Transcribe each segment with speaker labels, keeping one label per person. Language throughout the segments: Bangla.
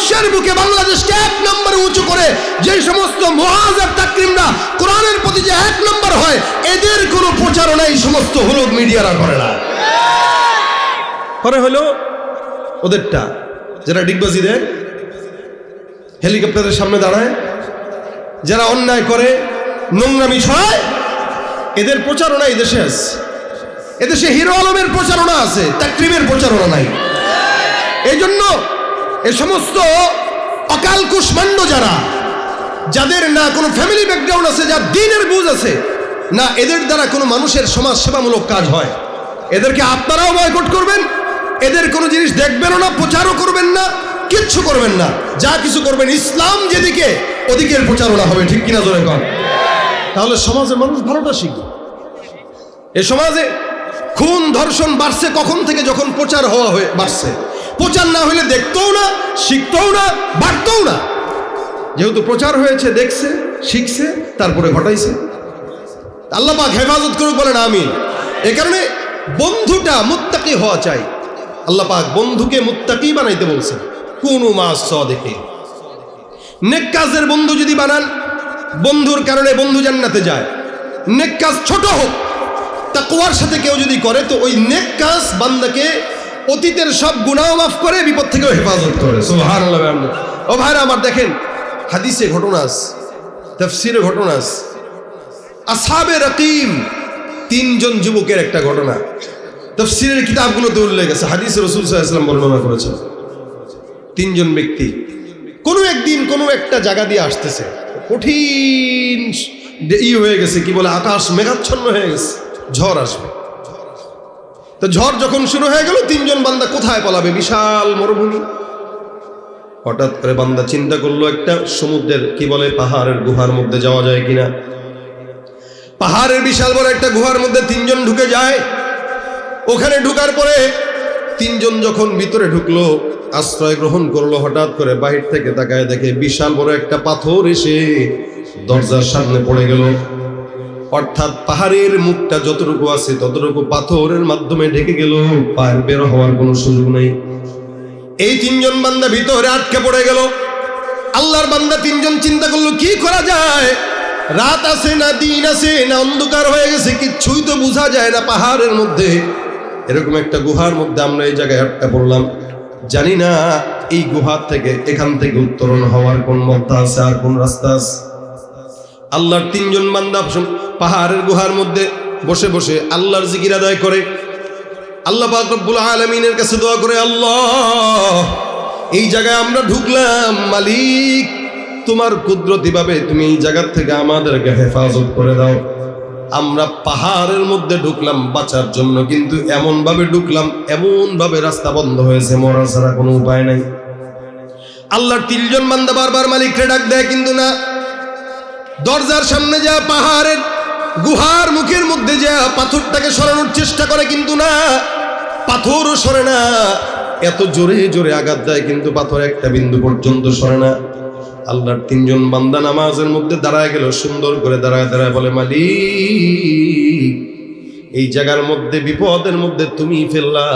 Speaker 1: বিশ্বের বুকে বাংলাদেশকে 1 নম্বরে উঁচু করে যে সমস্ত মুআজ্জাব তাকরিমরা কোরআনের প্রতি যে 1 নম্বর হয়, এদের কোনো প্রচারণা এই সমস্ত হলুদ মিডিয়ারা করে না। করে হলো ওদেরটা, যারা ডিগবাজি দেয়, হেলিকপ্টারের সামনে দাঁড়ায়, যারা অন্যায় করে, নোংরামি ছড়ায়, এদের প্রচারণা এই দেশে আছে। এদেশে হিরো আলমের প্রচারণা আছে, তাকরিমের প্রচারণা নাই। এই জন্য এ সমস্ত অকাল কুষ্মাণ্ড যারা, যাদের না কোনো ফ্যামিলি ব্যাকগ্রাউন্ড আছে, যার দ্বীনের বুঝ আছে না, এদের দ্বারা কোনো মানুষের সমাজ সেবামূলক কাজ হয়, এদেরকে আপনারাও বয়কট করবেন, এদের কোনো জিনিস দেখবেনও না, প্রচারও করবেন না, কিচ্ছু করবেন না। যা কিছু করবেন ইসলাম যেদিকে, ওদিকের প্রচারণা হবে। ঠিক কিনা জোরে কর? তাহলে সমাজে মানুষ ভালোটা শিখবে। এ সমাজে খুন ধর্ষণ বাড়ছে কখন থেকে? যখন প্রচার হওয়া হয়ে বাড়ছে। প্রচার না হলে দেখতেও না, শিখতেও না, বাড়তেও না। যেহেতু প্রচার হয়েছে, দেখছে, শিখছে, তারপরে ঘটাইছে। আল্লাহ পাক হেফাজত করুক, বলেন আমিন। এ কারণে বন্ধুটা মুত্তাকি হওয়া চাই। আল্লাহ পাক বন্ধুকে মুত্তাকি বানাইতে বলছেন, কুনু মাস সাদিকিন। নেক কাজের বন্ধু যদি বানান, বন্ধুর কারণে বন্ধু জান্নাতে যায়। নেক কাজ ছোট হোক, তাকওয়ার সাথে কেউ যদি করে, তো ওই নেক কাজ বান্দাকে অতীতের সব গুনাহ মাফ করে, বিপদ থেকেও হেফাজত করে। সুবহানাল্লাহ। ও ভাইরা আমার, দেখেন হাদিসে ঘটনা আছে, তাফসীরে ঘটনা আছে। আসহাবে রাকিম 3 জন যুবকের একটা ঘটনা তাফসীরের কিতাবগুলোতে উল্লেখ আছে। হাদিসে রাসূল সাল্লাল্লাহু আলাইহি ওয়াসাল্লাম বর্ণনা করেছেন। 3 জন ব্যক্তি কোনো একদিন কোনো একটা জায়গা দিয়ে আসতেছে, কঠিন হয়ে গেছে, কি বলে, আকাশ মেঘাচ্ছন্ন হয়ে গেছে, ঝড় আসবে। তো ঝড় যখন শুরু হয়ে গেল, 3 জন বান্দা কোথায় পালাবে? বিশাল মরুভূমি। হঠাৎ করে বান্দা চিন্তা করলো, একটা সমুদ্রের, কি বলে, পাহাড়ের গুহার মধ্যে যাওয়া যায় কিনা। পাহাড়ের বিশাল বড় একটা গুহার মধ্যে 3 জন ঢুকে যায়। ওখানে ঢুকার পরে 3 জন যখন ভিতরে ঢুকলো, আশ্রয় গ্রহণ করলো, হঠাৎ করে বাহির থেকে তাকায় দেখে বিশাল বড় একটা পাথর এসে দরজার সামনে পড়ে গেল। অর্থাৎ পাহাড়ের মুখটা যতটুকু আছে ততটুকু পাথরের মাধ্যমে ঢেকে গেল, পায়ের বের হওয়ার কোনো সুযোগ নেই। এই 3 জন বান্দা ভিতরে আটকে পড়ে গেল। আল্লাহর বান্দা 3 জন চিন্তা করলো, কি করা যায়? রাত আছে না দিন আছে না অন্ধকার হয়ে গেছে, কিচ্ছুই তো বোঝা যায় না। পাহাড়ের মধ্যে এরকম একটা গুহার মধ্যে আমরা এই জায়গায় আটকা পড়লাম, জানি না এই গুহার থেকে, এখান থেকে উত্তরণ হওয়ার কোন পথ আছে আর কোন রাস্তা আছে। আল্লাহর 3 জন বান্দা পাহাড়ের গুহার মধ্যে বসে বসে আল্লাহর জিকির আদায় করে, আল্লাহ পাক রব্বুল আলামিনের কাছে দোয়া করে, আল্লাহ এই জায়গায় আমরা ঢুকলাম, মালিক তোমার কুদরতি ভাবে তুমি এই জায়গা থেকে আমাদেরকে হেফাজত করে দাও। আমরা পাহাড়ের মধ্যে ঢুকলাম বাঁচার জন্য, কিন্তু এমন ভাবে ঢুকলাম, এমন ভাবে রাস্তা বন্ধ হয়েছে, মরা ছাড়া কোনো উপায় নাই। আল্লাহর 3 জন বান্দা বারবার মালিককে ডাক দেয়, কিন্তু না। দরজার সামনে যা, পাহাড়ের গুহার মুখের মধ্যে যা, পাথরটাকে সরানোর চেষ্টা করে, কিন্তু না, পাথরও সরে না। এত জোরে জোরে আঘাত দেয়, কিন্তু পাথর একটা বিন্দু পর্যন্ত সরে না। আল্লাহর 3 জন বান্দা নামাজের মধ্যে দাঁড়ায় গেল, সুন্দর করে দাঁড়ায় দাঁড়ায় বলে, মালিক এই জায়গার মধ্যে, বিপদের মধ্যে তুমি ফেললা,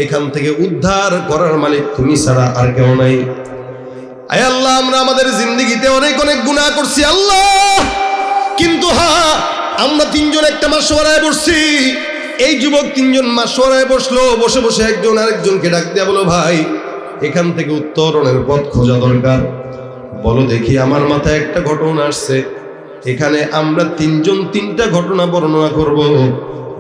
Speaker 1: এখান থেকে উদ্ধার করার মালিক তুমি ছাড়া আর কেউ নাই। আয় আল্লাহ, আমরা আমাদের জিন্দেগিতে অনেক অনেক গুনাহ করছি আল্লাহ, কিন্তু আমরা 3 জন একটা মাসওয়ারায় বসছি। এই যুবক 3 জন মাসওয়ারায় বসলো, বসে বসে একজন আরেকজনকে ডাক দিয়া বলো, ভাই এখান থেকে উত্তরণের পথ খোঁজা দরকার। বলো দেখি, আমার মাথায় একটা ঘটনা আসছে। এখানে আমরা 3 জন 3টা ঘটনা বর্ণনা করব,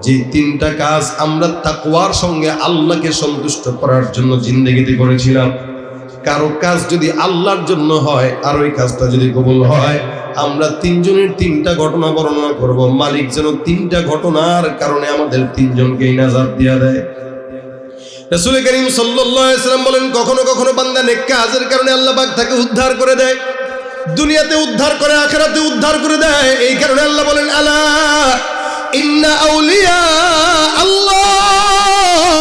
Speaker 1: যে 3টা কাজ আমরা তাকওয়ার সঙ্গে আল্লাহকে সন্তুষ্ট করার জন্য জিন্দেগিতে করেছিলাম। কারো কাজ যদি আল্লাহর জন্য হয় আর ওই কাজটা যদি কবুল হয়, আমরা 3 জনের 3টা ঘটনা বর্ণনা করব। মালিক যেন 3টা ঘটনার কারণে আমাদের 3 জনকে নাজাত দিয়া দেয়। রাসূল করিম সাল্লাল্লাহু আলাইহি ওয়াসাল্লাম বলেন, কখনো কখনো বান্দা নেক কাজের কারণে আল্লাহ পাক তাকে উদ্ধার করে দেয়, দুনিয়াতে উদ্ধার করে, আখিরাতে উদ্ধার করে দেয়। এই কারণে আল্লাহ বলেন, আলা ইন্না আউলিয়া আল্লাহ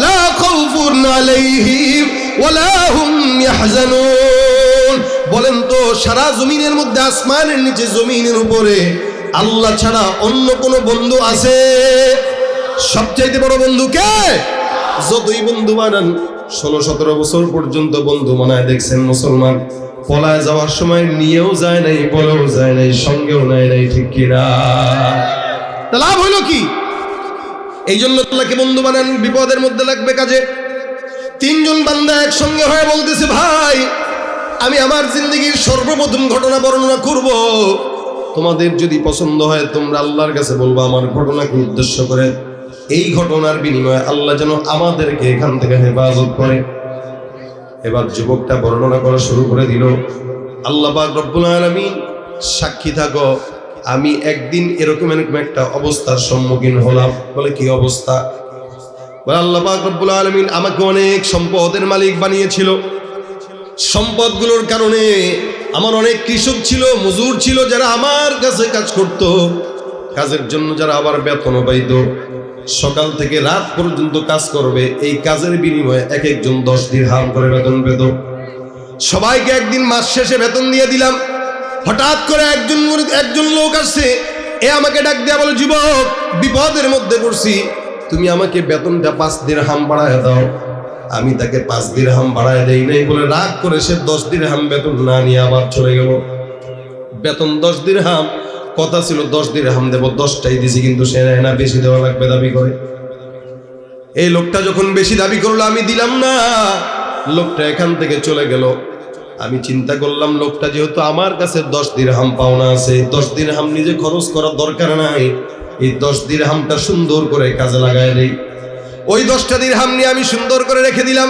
Speaker 1: লা খাউফুন আলাইহিম ওয়ালা হুম ইয়াহজানুন। বলেন তো, সারা জমিনের মধ্যে, আসমানের নিচে, জমিনের উপরে আল্লাহ ছাড়া অন্য কোনো বন্ধু আছে? সবচাইতে বড় বন্ধু কে? যতই বন্ধু বানান, 16-17 বছর পর্যন্ত বন্ধু বানায় দেখছেন মুসলমান, পলায় যাওয়ার সময় নিয়েও যায় নাই, বলেও যায় নাই, সঙ্গেও নেয় নাই, ঠিক কিনা? তা লাভ হইল কি? এই জন্য আল্লাহকে বন্ধু বানান, বিপদের মধ্যে লাগবে কাজে। 3 জন বান্দা একসঙ্গে হয়ে বলতেছে, ভাই আমি আমার জিন্দগির সর্বপ্রথম ঘটনা বর্ণনা করব, তোমাদের যদি পছন্দ হয় তোমরা আল্লাহর কাছে বলবো আমার ঘটনাকে উদ্দেশ্য করে। এই ঘটনার বিনিময়ে আল্লাহ যেন আমাদেরকে এখান থেকে হেফাজত করে। এবার যুবকটা বর্ণনা করা শুরু করে দিল। আল্লাহ পাক রব্বুল আলামিন সাক্ষী থাকো, আমি একদিন এরকম একটা অবস্থার সম্মুখীন হলাম। বলে কি অবস্থা? বলে আল্লাহ পাক রব্বুল আলামিন আমাকে অনেক সম্পদের মালিক বানিয়েছিল। সম্পদগুলোর কারণে আমার অনেক কৃষক ছিল, মজুর ছিল, যারা আমার কাছে কাজ করত, কাজের জন্য যারা আবার বেতনও পাইত। সকাল থেকে রাত পর্যন্ত কাজ করবে, এই কাজের বিনিময়ে এক একজন 10 দিরহাম করে বেতন পেত। সবাইকে একদিন মাস শেষে বেতন দিয়ে দিলাম। হঠাৎ করে একজন লোক আসছে, এ আমাকে ডাক দেয়া বলে, যুবক বিপদের মধ্যে পড়ছি, তুমি আমাকে বেতনটা 5 দিরহাম বাড়ায় দাও। আমি তাকে 5 দিরহাম বাড়ায় দেই নাই বলে রাগ করে সে 10 দিরহাম বেতন না নিয়ে আবার চলে গেল। বেতন 10 দিরহাম, কথা ছিল 10 দিরহাম দেব, 10টাই দিছি, কিন্তু সে নেয় না, বেশি দেওয়া লাগবে দাবি করে। এই লোকটা যখন বেশি দাবি করলো, আমি দিলাম না, লোকটা এখান থেকে চলে গেল। আমি চিন্তা করলাম, লোকটা যেহেতু আমার কাছে 10 দিরহাম পাওনা আছে, 10 দিরহাম নিজে খরচ করার দরকার নাই, এই 10 দিরহামটা সুন্দর করে কাজে লাগায় দেই। ওই 10টা দিরহাম নিয়ে আমি সুন্দর করে রেখে দিলাম,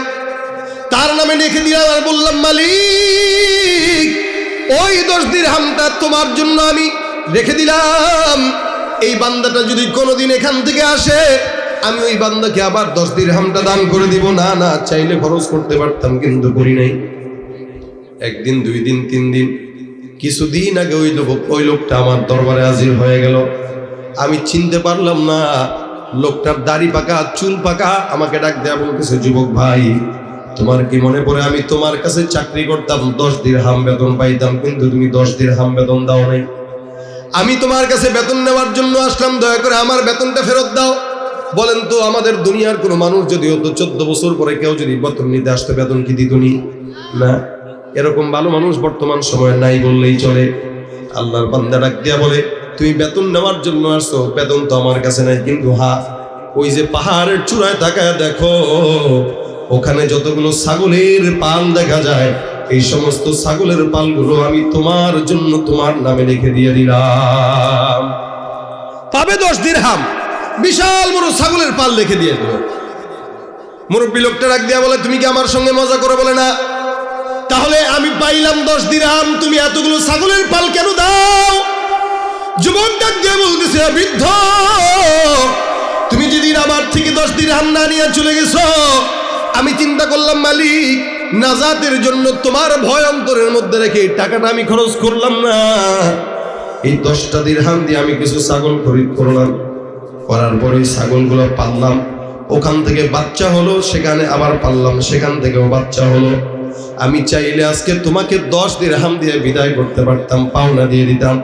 Speaker 1: তার নামে রেখে দিলাম, আর বললাম, মালিক ওই 10 দিরহামটা তোমার জন্য আমি রেখে দিলাম। এই বান্দাটা যদি কোনোদিন এখান থেকে আসে, আমি ওই বান্দাকে আবার 10 দিরহামটা দান করে দিব। না চাইলে খরচ করতে পারতাম, কিন্তু করি নাই। 1 দিন 2 দিন 3 দিন, কিছুদিন আগে ওই লোকটা আমার দরবারে হাজির হয়ে গেল। আমি চিনতে পারলাম না, লোকটার দাড়ি পাকা, চুল পাকা। আমাকে ডাক দেয়া বলতেছে, যুবক ভাই তোমার কি মনে পড়ে আমি তোমার কাছে চাকরি করতাম, 10 দিরহাম বেতন পাইতাম, কিন্তু তুমি 10 দিরহাম বেতন দাও নাই। আমি তোমার কাছে বেতন নেওয়ার জন্য আসলাম, দয়া করে আমার বেতনটা ফেরত দাও। বলেন তো, আমাদের দুনিয়ার কোনো মানুষ যদি হতো 14 বছর পরে কেউ যদি বেতন নিতে আসতো, বেতন কি দিত না? এরকম ভালো মানুষ বর্তমান সময়ে নাই বললেই চলে। আল্লাহর বান্দা ডাক দিয়া বলে, তুমি বেতন নেওয়ার জন্য আসছো, বেতন তো আমার কাছে নাই, কিন্তু ওই যে পাহাড়ের চূড়ায় তাকায় দেখো, ওখানে যতগুলো ছাগলের পাল দেখা যায়, এই সমস্ত ছাগলের পালগুলো আমি তোমার জন্য তোমার নামে লিখে দিয়ে দিলাম। পাবে 10 দিরহাম, বিশাল বড় ছাগলের পাল লিখে দিয়ে দিল। মুরব্বী লোকটা ডাক দিয়া বলে, তুমি কি আমার সঙ্গে মজা করো? বলে না। তাহলে আমি পাইলাম 10 দিরহাম, তুমি এতগুলো ছাগলের পাল কেন দাও? যুবক ডাক দিয়ে বলতেছে, বৃদ্ধ তুমি যেদিন আমার থেকে 10 দিরহাম না নিয়ে চলে গেছো, আমি চিন্তা করলাম মালিক নাজাতের জন্য তোমার ভয় অন্তরের মধ্যে রেখে টাকাটা আমি খরচ করলাম না। এই 10টা দিরহাম দিয়ে আমি কিছু ছাগল খরিদ করলাম, করার পরে ছাগলগুলো পাললাম, ওখান থেকে বাচ্চা হলো, সেখানে আবার পাললাম, সেখান থেকেও বাচ্চা হলো। আমি চাইলে আজকে তোমাকে 10 দিরহাম দিয়ে বিদায় করতে পারতাম, পাওনা দিয়ে দিতাম,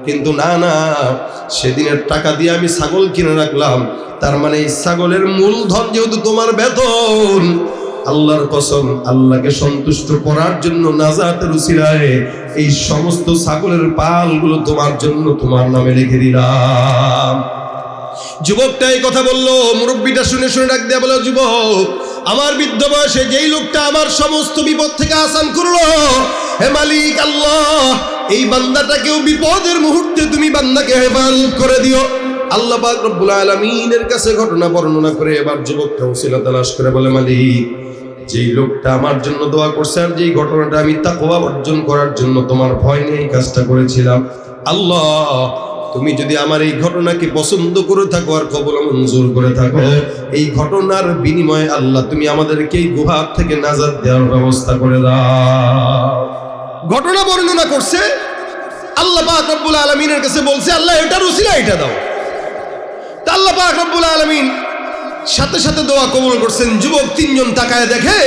Speaker 1: কিন্তু না, সেদিনের টাকা দিয়ে আমি ছাগল কিনে রাখলাম। তার মানে এই ছাগলের মূলধন যেহেতু তোমার বেতন, আল্লাহর কসম, আল্লাহকে সন্তুষ্ট করার জন্য নাজাতের উসিলায় এই সমস্ত ছাগলের পালগুলো তোমার জন্য তোমার নামে লিখে দিলাম। যুবকটা এই কথা বললো, মুরব্বীটা শুনে ডাক দেয়া বলো, যুবক আমার বৃদ্ধ বয়সে যেই লোকটা আমার সমস্ত বিপদ থেকে আসান করলো, হে মালিক আল্লাহ, এই বান্দাটাকেও বিপদের মুহূর্তে তুমি বান্দাকে হেফাজত করে দিও। আল্লাহ পাক রব্বুল আলামিনের কাছে ঘটনা বর্ণনা করে এবার যুবকটা ওসিলা তালাশ করে বলে, মালিক যেই লোকটা আমার জন্য দোয়া করছে, আর যেই ঘটনাটা আমি তাকওয়া অর্জন করার জন্য তোমার ভয় নিয়ে এই কাজটা করেছিলাম, আল্লাহ তুমি যদি আমার এই ঘটনাকে পছন্দ করে থাকো আর কবুল মঞ্জুর করে থাকো, এই ঘটনার বিনিময়ে আল্লাহ তুমি আমাদেরকে এই গুহা থেকে নাজাত দেওয়ার ব্যবস্থা করে দাও। ঘটনা বর্ণনা করছে, আল্লাহ পাক রব্বুল আলামিনের কাছে বলছে, আল্লাহ এটার উসিলা এটা দাও। তা আল্লাহ পাক রব্বুল আলামিন সাথে সাথে দোয়া কবুল করছেন। যুবক 3 জন তাকায় দেখে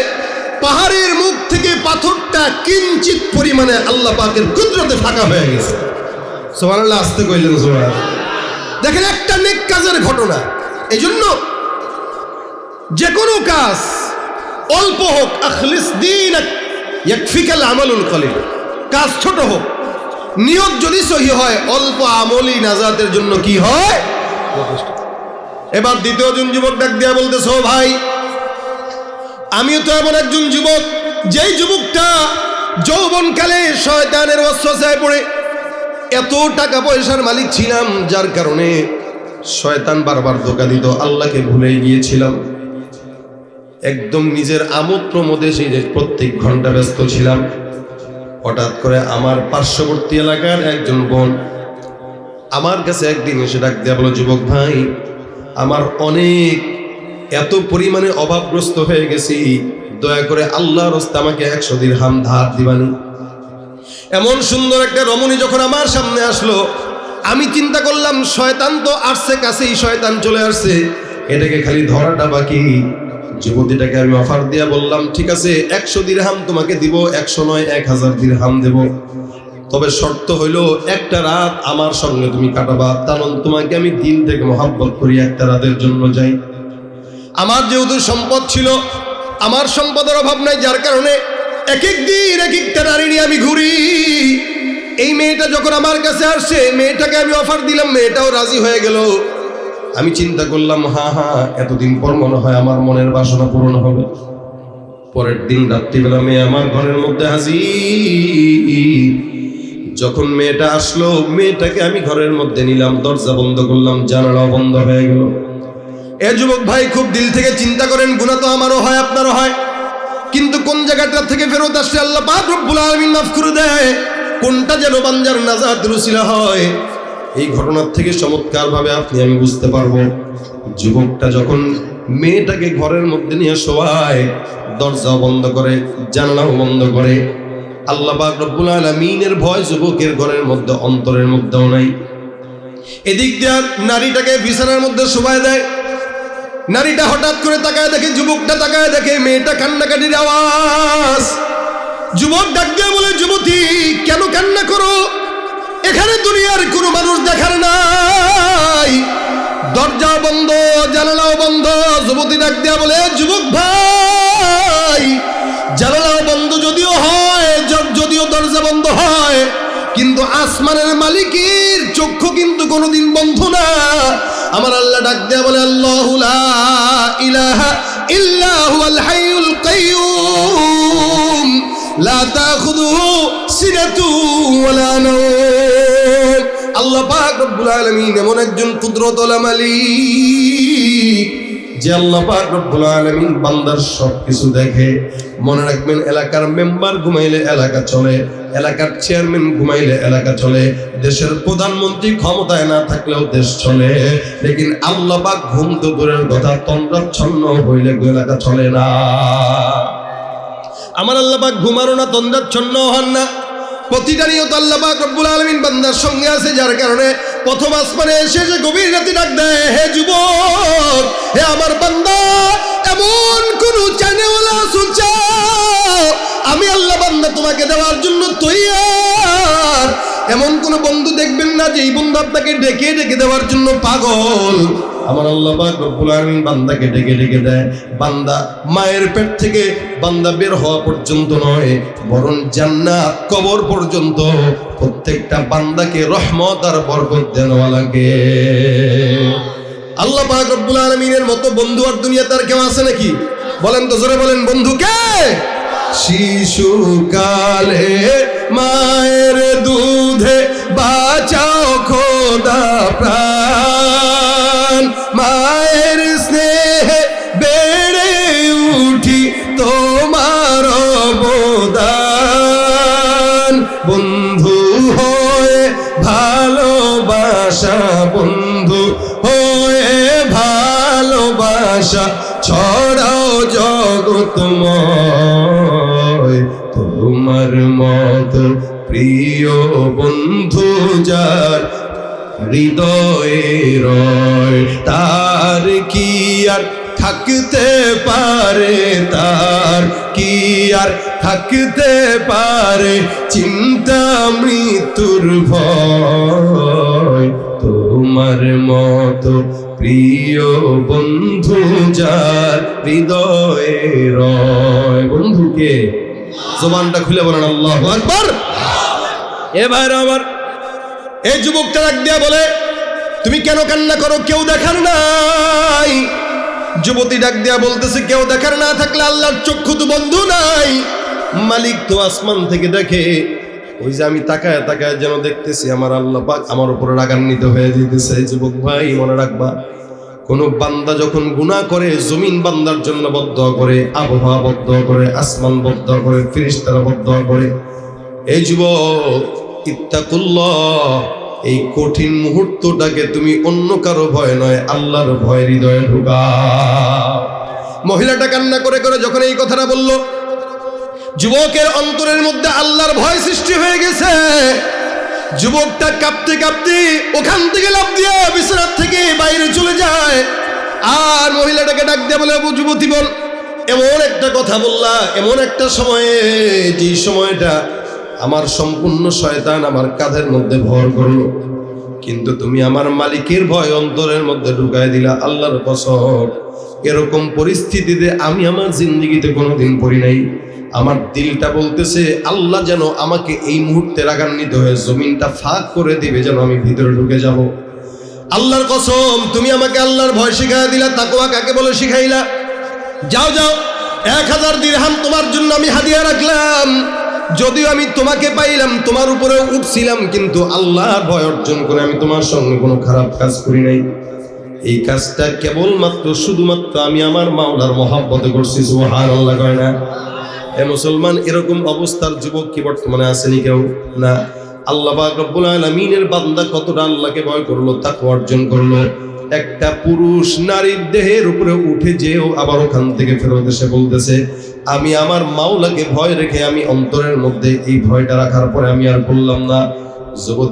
Speaker 1: পাহাড়ের মুখ থেকে পাথরটা কিঞ্চিত পরিমাণে আল্লাহ পাকের কুদরতে ফাঁকা হয়ে গেছে। সুবহানাল্লাহ, আসতে কইলেন সুবহানাল্লাহ। দেখেন একটা নেক কাজের ঘটনা। এই জন্য যে কোনো কাজ অল্প হোক, আখলিস দীনাক ইয়াকফিকাল আমালুল কলিল, কাজ ছোট হোক, নিয়ত যদি সহি হয় অল্প আমলই নাজাতের জন্য কি হয়, যথেষ্ট। এবার দ্বিতীয় জন যুবক ডাক দিয়া বলতেছো, ভাই আমিও তো এমন একজন যুবক যেই যুবকটা যৌবনকালে শয়তানের ওয়াসওয়াসায় পড়ে এত টাকা পয়সার মালিক ছিলাম, যার কারণে শয়তান বারবার ধোঁকা দিত, আল্লাহকে ভুলে গিয়েছিলাম, একদম নিজের আমোদ প্রমোদে সেই প্রত্যেক ঘন্টা ব্যস্ত ছিলাম। হঠাৎ করে আমার পার্শ্ববর্তী এলাকার একজন বোন আমার কাছে একদিন এসে ডাক দেয়া বলো, যুবক ভাই আমার অনেক এত পরিমাণে অভাবগ্রস্ত হয়ে গেছি, দয়া করে আল্লাহর রাস্তে আমাকে 100 দিরহাম ধার দিবানি। এমন সুন্দর একটা রমণী যখন আমার সামনে আসলো, আমি চিন্তা করলাম শয়তান তো আসছে কাছেই, শয়তান চলে আসছে, এটাকে খালি ধরাটা বাকি। যুবতীটাকে আমি অফার দিয়া বললাম, ঠিক আছে 100 দিরহাম তোমাকে দিব, 100 নয় 1000 দিরহাম দেব, তবে শর্ত হইলো একটা রাত আমার সঙ্গে তুমি কাটাবা, কারণ তোমাকে আমি দিল থেকে মহব্বত করি, একটা রাতের জন্য যাই। আমার যেহেতু সম্পদ ছিল, আমার সম্পদের অভাব নাই, যার কারণে এক এক দিন এক একটা নারী নিয়ে আমি ঘুরি। এই মেয়েটা যখন আমার কাছে আসছে, মেয়েটাকে আমি অফার দিলাম, মেয়েটাও রাজি হয়ে গেল। আমি চিন্তা করলাম, হ্যাঁ এতদিন পর মনে হয় আমার মনের বাসনা পূরণ হবে। পরের দিন রাত্রিবেলা মেয়ে আমার ঘরের মধ্যে হাজির। যখন মেয়েটা আসলো, মেয়েটাকে আমি ঘরের মধ্যে নিলাম, দরজা বন্ধ করলাম, জানালাও বন্ধ হয়ে গেল। এ যুবক ভাই খুব দিল থেকে চিন্তা করেন, গুনাহ তো আমারও হয় আপনারও হয়, কিন্তু কোন জায়গাটা থেকে ফেরত আসলে আল্লাহ পাক রব্বুল আলামিন মাফ করে দেয়, কোনটা যেন বান্দার নাজাতের উসিলা হয়, এই ঘটনার থেকে চমৎকার ভাবে আপনি আমি বুঝতে পারবো। যুবকটা যখন মেয়েটাকে ঘরের মধ্যে নিয়ে শোয়ায়, দরজাও বন্ধ করে, জানালাও বন্ধ করে, আল্লাহ পাক রব্বুল আলামিনের ভয় যুবকের ঘরের মধ্যে অন্তরের মধ্যেও নাই। এদিক দিয়ে নারীটাকে বিছানার মধ্যে শোয়ায় দেয়। নারীটা হঠাৎ করে তাকায় দেখে, যুবকটা তাকায় দেখে মেয়েটা কান্নাকাটির আওয়াজ। যুবক ডাক দিয়ে বলে, যুবতী কেন কান্না করো? এখানে দুনিয়ার কোনো মানুষ দেখার নাই, দরজা বন্ধ, জানালাও বন্ধ। যুবতী ডাক দিয়া বলে, যুবক ভাই জানালাও বন্ধ যদিও হয়, যদিও দরজা বন্ধ হয়, কিন্তু আসমানের মালিকের চক্ষু কিন্তু কোনোদিন বন্ধ না। আমার আল্লাহ ডাক দেয়া বলে, আল্লাহু লা ইলাহা ইল্লা হুয়াল হাইয়ুল কাইয়্যুম লা তাখুযুহু সিনাতুন ওয়ালা নাওম। আল্লাহ পাক রব্বুল আলামিন এমন একজন কুদরতুল মালিক যে আল্লাহ পাক রব্বুল আলামিন বান্দার সব কিছু দেখে। মনে রাখবেন, এলাকার মেম্বার ঘুমাইলে এলাকা চলে, এলাকার চেয়ারম্যান ঘুমাইলে এলাকা চলে, দেশের প্রধানমন্ত্রী ক্ষমতায় না থাকলেও দেশ চলে, লেকিন আল্লাহ পাক ঘুম তো দূরের কথা, তন্দ্রাচ্ছন্ন হইলে এলাকা চলে না। আমার আল্লাহ পাক ঘুমারও না, তন্দ্রাচ্ছন্ন হন না, প্রতিটা নিয়ত আল্লাহ পাক রব্বুল আলামিন বান্দার সঙ্গে আছে, যার কারণে প্রথম আসমানে এসে যে গভীর রাতে ডাক দেয়, হে যুবক, হে আমার বান্দা, এমন কোন চানেওয়ালা সুচা আমি আল্লাহ বান্দা তোমাকে দেওয়ার জন্য তৈয়ার। এমন কোন বন্ধু দেখবেন না যে এই বন্ধু আপনাকে ডেকে ডেকে দেওয়ার জন্য পাগল। আমার আল্লাহ পাক রব্বুল আলামিন বান্দাকে ডেকে ডেকে দেয়। বান্দা মায়ের পেট থেকে বান্দা বের হওয়া পর্যন্ত নয়, বরং জান্নাত কবর পর্যন্ত প্রত্যেকটা বান্দাকে রহমত আর বরকত দেওয়া লাগে। আল্লাহ পাক রব্বুল আলামিনের মতো বন্ধু আর দুনিয়াতে আর কেউ আছে নাকি? বলেন তো, জোরে বলেন, বন্ধু কে? শিশুকালে মায়ের দুধে বাঁচাও খোদা প্রাণ, মায়ের স্নেহে বেড়ে উঠি তোমার অবদান। বন্ধু হয়ে ভালোবাসা, বন্ধু হয়ে ভালোবাসা ছড়াও জগৎময়। তোমার মতো প্রিয় বন্ধু যার হৃদয়ে রয়, তার কি আর থাকতে পারে, তার কি আর থাকতে পারে চিন্তা মৃত্যুর ভয়। তোমার মতো প্রিয় বন্ধু যার হৃদয়ে রয়। বন্ধুকে জবানটা খুলে বলেন আল্লাহু আকবার। এবার আমার এই যুবকটা ডাক দিয়া বলে, তুমি কেন কান্না করো? কেউ দেখার নাই। যুবতী ডাক দিয়া বলতেছে, কেউ দেখার না থাকলে আল্লাহর চক্ষু তো বন্ধু নাই, মালিক তো আসমান থেকে দেখে। ওই যে আমি তাকায় তাকায় যেন দেখতেছি আমার আল্লাহ পাক আমার উপরে রাগান্বিত হয়ে যেতেছে। যুবক ভাই মনে রাখবা, কোন বান্দা যখন গুনাহ করে, জমিন বান্দার জন্য বদদোয়া করে, আবহাওয়া বদদোয়া করে, আসমান বদদোয়া করে, ফেরেশতারা বদদোয়া করে। এই যুবক, ইত্তাকুল্লাহ, এই কঠিন মুহূর্তটাকে তুমি অন্য কারো ভয় নয়, আল্লাহর ভয় হৃদয়ে ঢুকাও। মহিলাটা কান্না করে করে যখন এই কথাটা বলল, যুবকের অন্তরের মধ্যে আল্লাহর ভয় সৃষ্টি হয়ে গেছে। যুবকটা কাঁপতে কাঁপতে ওখান থেকে লাফ দিয়ে বিছানার থেকে বাইরে চলে যায়। আর মহিলাটাকে ডাক দিয়ে বলে, যুবতী বল, এমন একটা কথা বললা এমন একটা সময়ে, যে সময়টা আমার সম্পূর্ণ শয়তান আমার কাঁধের মধ্যে ভর করলো, কিন্তু তুমি আমার মালিকের ভয় অন্তরের মধ্যে ঢুকাই দিলা। আল্লাহর কসম, এরকম পরিস্থিতিতে আমি আমার জিন্দেগিতে কোনোদিন পড়ি নাই। আমার দিলটা বলতেছে আল্লাহ যেন আমাকে এই মুহূর্তে রাগান্বিত হয়ে জমিনটা ফাঁক করে দিবে, যেন আমি ভিতরে ঢুকে যাব। আল্লাহর কসম, তুমি আমাকে আল্লাহর ভয় শিখাই দিলা। তাকওয়া কাকে বলে শিখাইলা? যাও যাও, 1000 দিরহাম তোমার জন্য আমি হাদিয়া রাখলাম। যদিও আমি তোমাকে পাইলাম, তোমার উপরে উঠছিলাম, কিন্তু আল্লাহর ভয় অর্জন করে আমি তোমার সঙ্গে কোনো খারাপ কাজ করি নাই। এই কাজটা কেবলমাত্র শুধুমাত্র আমি আমার মাওলার মহব্বতে করছি। সুবহানাল্লাহ কয় না? এ মুসলমান, এরকম অবস্থার যুবক কি বর্তমানে আসেনি? কেউ না। আল্লাহ পাক রব্বুল আলামিনের বান্দা কতটা আল্লাহকে ভয় করলো, তাকওয়া অর্জন করলো। একটা পুরুষ নারীর দেহের উপরে উঠে যেও আবার ওখান থেকে ফেরত এসে বলতেছে, আমি আমার মাওলাকে ভয় রেখে আমি অন্তরের মধ্যে এই ভয়টা রাখার পরে আমি আর বললাম না। যুবতী